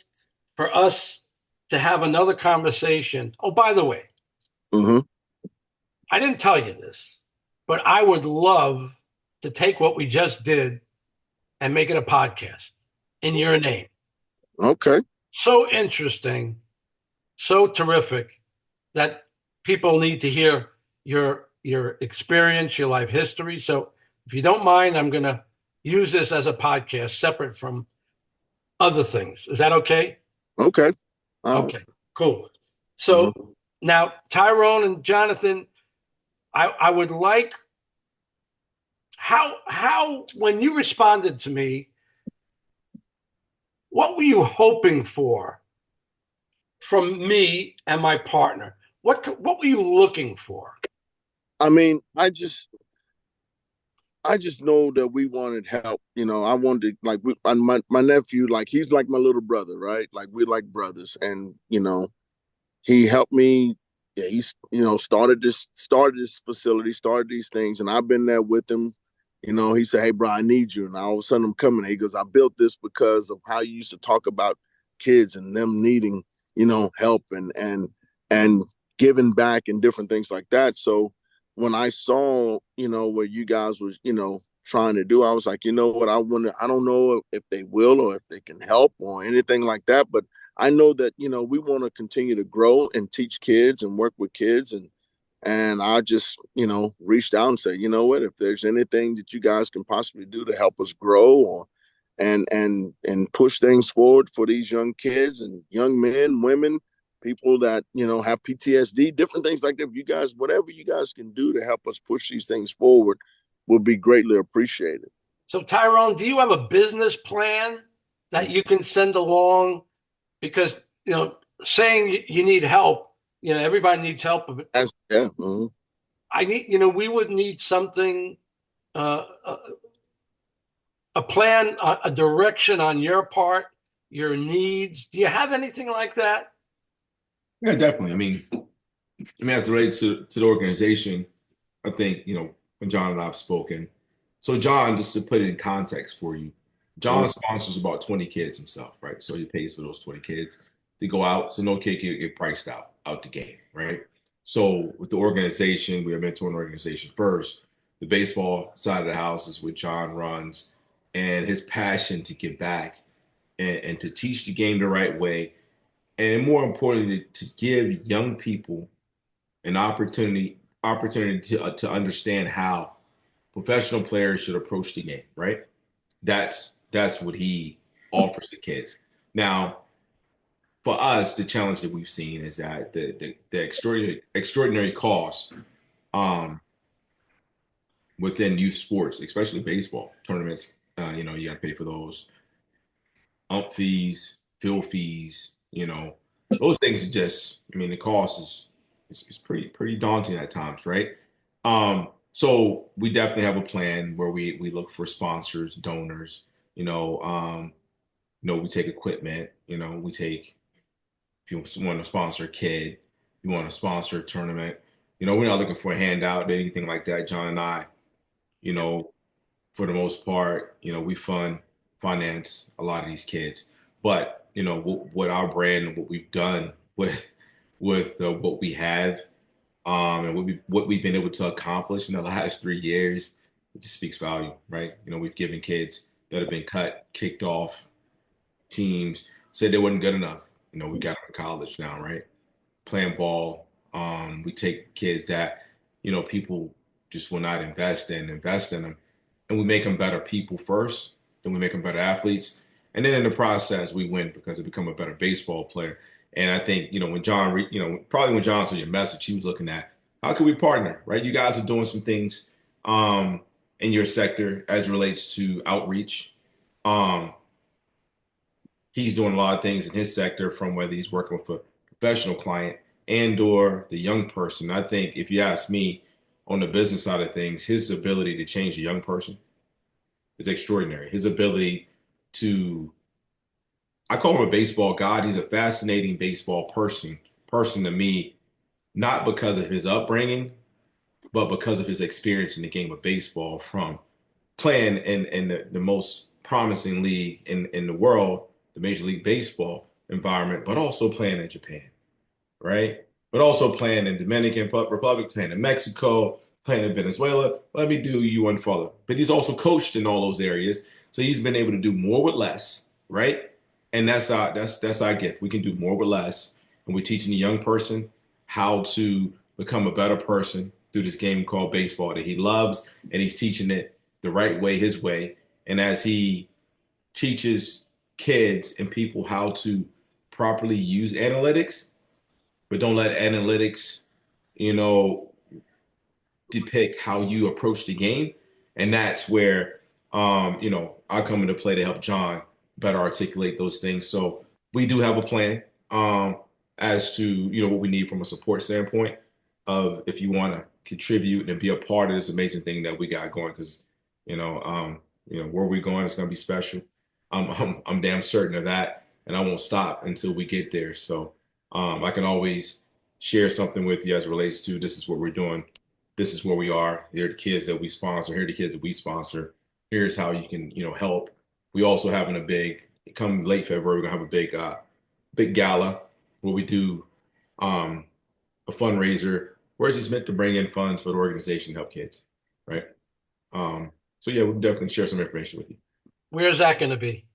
for us to have another conversation. Oh, by the way, Uh-huh. I didn't tell you this, but I would love to take what we just did and make it a podcast in your name. Okay. So interesting, so terrific that people need to hear your experience, your life history. So if you don't mind, I'm going to use this as a podcast separate from other things. Is that okay? Okay. Okay, cool. Uh-huh. So now, Tyrone and Jonathan, I would like how when you responded to me, what were you hoping for from me and my partner? What were you looking for? I mean, I just know that we wanted help. You know, I wanted like my nephew, like he's like my little brother, right? Like we're like brothers, and you know, he helped me. Yeah, he's started this facility, started these things, and I've been there with him. You know, he said, "Hey, bro, I need you," and all of a sudden I'm coming. He goes, "I built this because of how you used to talk about kids and them needing, you know, help and giving back and different things like that." So when I saw, you know, what you guys was, you know, trying to do, I was like, you know what, I don't know if they will or if they can help or anything like that, but I know that, you know, we want to continue to grow and teach kids and work with kids. And I just, you know, reached out and said, you know what, if there's anything that you guys can possibly do to help us grow or and push things forward for these young kids and young men, women, people that, you know, have PTSD, different things like that. If you guys, whatever you guys can do to help us push these things forward will be greatly appreciated. So Tyrone, do you have a business plan that you can send along? Because saying you need help, everybody needs help. But Yeah. Mm-hmm. I need, we would need something, a plan, a direction on your part, your needs. Do you have anything like that? Yeah, definitely. As it relates to the organization, I think, when John and I have spoken. So John, just to put it in context for you, John sponsors about 20 kids himself, right? So he pays for those 20 kids to go out. So no kid can get priced out the game, right? So with the organization, we are mentoring organization first. The baseball side of the house is what John runs. and his passion to give back and to teach the game the right way, and more importantly, to give young people an opportunity to understand how professional players should approach the game, right? That's what he offers the kids. Now, for us, the challenge that we've seen is that the extraordinary costs um, within youth sports, especially baseball tournaments. You got to pay for those ump fees, field fees. Those things are just. I mean, the cost is pretty daunting at times, right? So we definitely have a plan where we look for sponsors, donors. We take equipment. We take if you want to sponsor a kid, you want to sponsor a tournament. We're not looking for a handout or anything like that. John and I, you know, for the most part, we finance a lot of these kids. But what our brand and what we've done with what we have, and what we've been able to accomplish in the last 3 years, it just speaks value, right? We've given kids that have been cut, kicked off teams, said they weren't good enough. We got them in college now, right? Playing ball. We take kids that people just will not invest in them, and we make them better people first. Then we make them better athletes, and then in the process, we win because they become a better baseball player. And I think when John, probably when John saw your message, he was looking at how can we partner, right? You guys are doing some things in your sector as it relates to outreach. Um, he's doing a lot of things in his sector, from whether he's working with a professional client and or the young person. I think if you ask me on the business side of things, his ability to change a young person is extraordinary. His ability to, I call him a baseball god. He's a fascinating baseball person to me, not because of his upbringing, but because of his experience in the game of baseball, from playing in the most promising league in the world, the Major League Baseball environment, but also playing in Japan, right? But also playing in Dominican Republic, playing in Mexico, playing in Venezuela. Let me do you one further. But he's also coached in all those areas, so he's been able to do more with less, right? And that's our gift. We can do more with less, and we're teaching the young person how to become a better person through this game called baseball that he loves, and he's teaching it the right way, his way. And as he teaches kids and people how to properly use analytics, but don't let analytics, you know, depict how you approach the game. And that's where, I come into play to help John better articulate those things. So we do have a plan as to, what we need from a support standpoint of if you want to contribute and be a part of this amazing thing that we got going. Because, where we're going is going to be special. I'm damn certain of that. And I won't stop until we get there. So I can always share something with you as it relates to this is what we're doing. This is where we are. Here are the kids that we sponsor. Here are the kids that we sponsor. Here's how you can, help. We also having come late February, we're gonna have a big gala where we do a fundraiser where it's just meant to bring in funds for the organization to help kids, right? So yeah, we'll definitely share some information with you. Where's that going to be?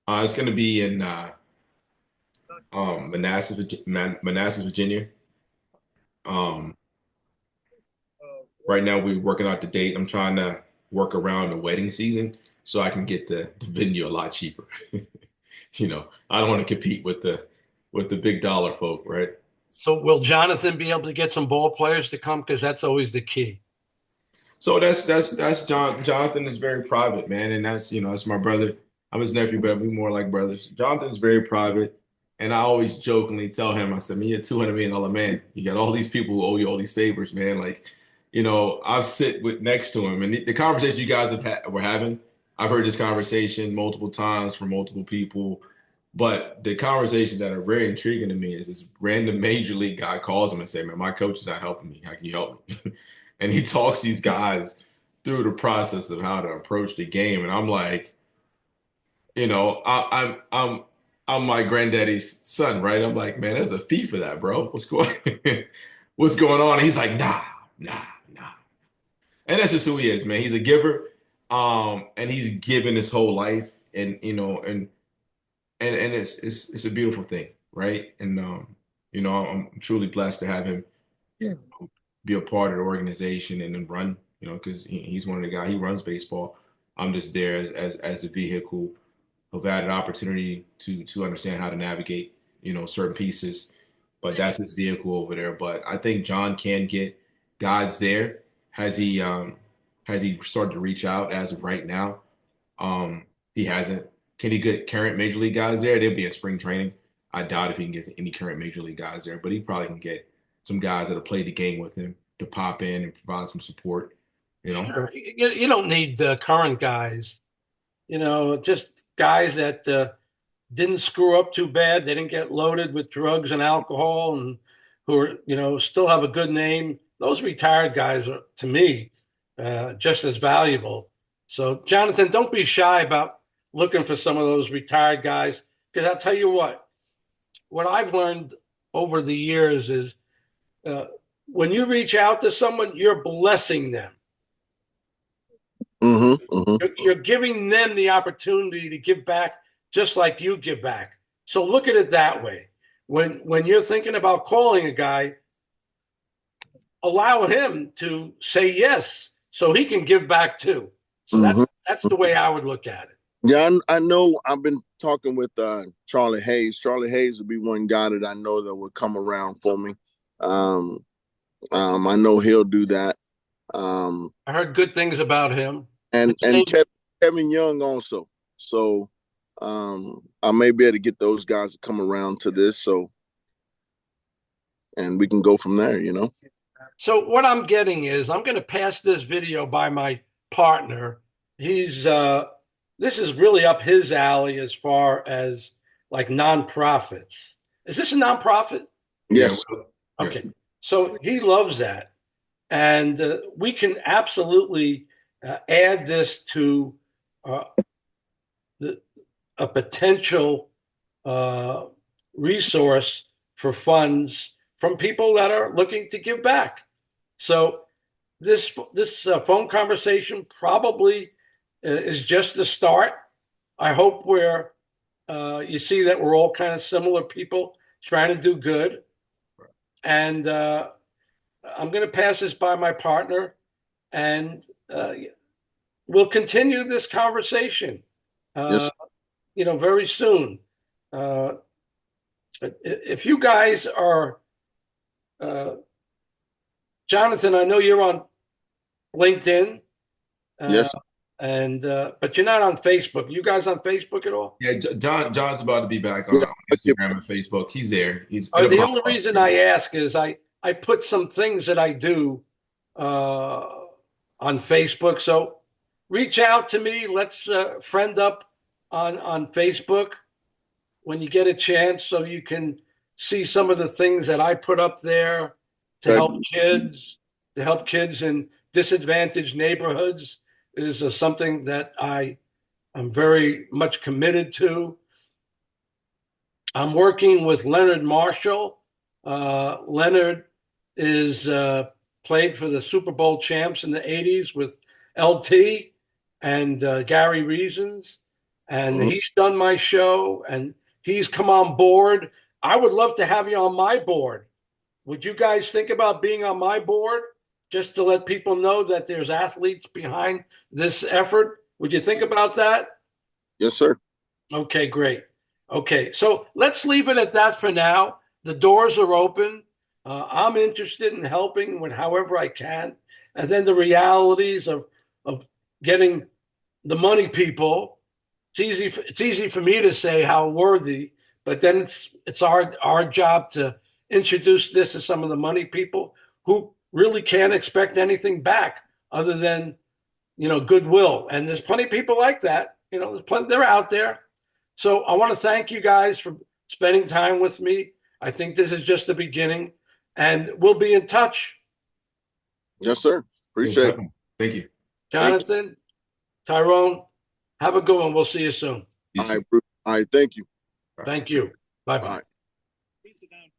It's gonna be in Manassas, Virginia. Um, right now we're working out the date. I'm trying to work around the wedding season so I can get the venue a lot cheaper. I don't want to compete with the big dollar folk, right? So will Jonathan be able to get some ball players to come? Because that's always the key. So that's John. Jonathan is very private, man, and that's my brother. I'm his nephew, but we more like brothers. Jonathan's very private, and I always jokingly tell him, I said, "Man, you're a $200 million man. You got all these people who owe you all these favors, man. Like, I've sit next to him, and the conversation you guys were having, I've heard this conversation multiple times from multiple people, but the conversation that are very intriguing to me is this random major league guy calls him and say, "Man, my coach is not helping me. How can you help me?" And he talks these guys through the process of how to approach the game, and I'm like, I'm my granddaddy's son, right? I'm like, man, there's a fee for that, bro. What's going on? And he's like, nah, nah, nah. And that's just who he is, man. He's a giver. And he's given his whole life, and it's a beautiful thing, right? And I'm truly blessed to have him be a part of the organization and then run, because he's one of the guys. He runs baseball. I'm just there as a vehicle. I've had an opportunity to understand how to navigate, certain pieces, but that's his vehicle over there. But I think John can get guys there. Has he started to reach out as of right now? He hasn't. Can he get current major league guys there? They'll be at spring training. I doubt if he can get any current major league guys there, but he probably can get some guys that'll play the game with him to pop in and provide some support. Sure. You don't need current guys, just guys that didn't screw up too bad. They didn't get loaded with drugs and alcohol, and who are, still have a good name. Those retired guys are, to me, just as valuable. So, Jonathan, don't be shy about looking for some of those retired guys, because I'll tell you what I've learned over the years is uh, when you reach out to someone, you're blessing them. You're giving them the opportunity to give back just like you give back. So look at it that way. When you're thinking about calling a guy, allow him to say yes so he can give back too. So that's the way I would look at it. Yeah, I know. I've been talking with Charlie Hayes. Charlie Hayes would be one guy that I know that would come around for me. I know he'll do that. I heard good things about him. And Kevin Young also. So I may be able to get those guys to come around to this. So, and we can go from there, So what I'm getting is I'm going to pass this video by my partner. He's this is really up his alley as far as like nonprofits. Is this a nonprofit? Yes. Okay. So he loves that. And we can absolutely add this to a potential resource for funds from people that are looking to give back. So this phone conversation probably is just the start. I hope you see that we're all kind of similar people trying to do good. And I'm going to pass this by my partner, and we'll continue this conversation. Yes. Very soon. If you guys are, Jonathan, I know you're on LinkedIn. Yes. But you're not on Facebook. You guys on Facebook at all? Yeah, John's about to be back on Instagram and Facebook. He's there. The only reason I ask is I put some things that I do on Facebook. So reach out to me. Let's friend up on Facebook when you get a chance, so you can see some of the things that I put up there to help kids in disadvantaged neighborhoods. Is something that I am very much committed to. I'm working with Leonard Marshall. Leonard is played for the Super Bowl champs in the 80s with LT and Gary Reasons. And he's done my show, and he's come on board. I would love to have you on my board. Would you guys think about being on my board? Just to let people know that there's athletes behind this effort. Would you think about that? Yes, sir. Okay, great. Okay, so let's leave it at that for now. The doors are open. I'm interested in helping with however I can. And then the realities of getting the money people. It's easy for me to say how worthy, but then it's our job to introduce this to some of the money people who really can't expect anything back other than, goodwill. And there's plenty of people like that. There's plenty, they're out there. So I want to thank you guys for spending time with me. I think this is just the beginning, and we'll be in touch. Yes, sir. Appreciate it. Thank you. Jonathan, Tyrone, have a good one. We'll see you soon. All right. Thank you. Thank you. Bye-bye.